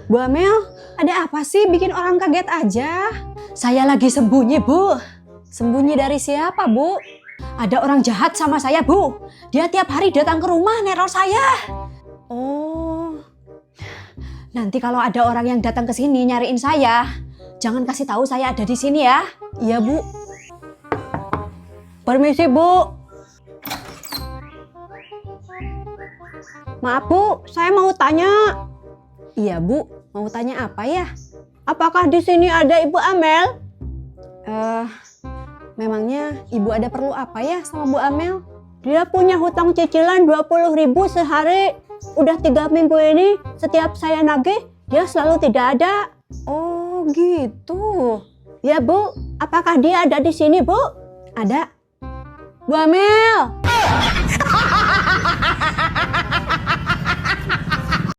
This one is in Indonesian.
Bu Amel, ada apa sih bikin orang kaget aja? Saya lagi sembunyi, Bu. Sembunyi dari siapa, Bu? Ada orang jahat sama saya, Bu. Dia tiap hari datang ke rumah neror saya. Oh. Nanti kalau ada orang yang datang ke sini nyariin saya, jangan kasih tahu saya ada di sini ya. Iya, Bu. Permisi, Bu. Maaf, Bu, saya mau tanya. Iya, Bu. Mau tanya apa ya? Apakah di sini ada Ibu Amel? Memangnya Ibu ada perlu apa ya sama Bu Amel? Dia punya hutang cicilan 20.000 sehari. Udah 3 minggu ini, setiap saya nagih, dia selalu tidak ada. Oh, gitu. Ya, Bu. Apakah dia ada di sini, Bu? Ada. Bu Amel!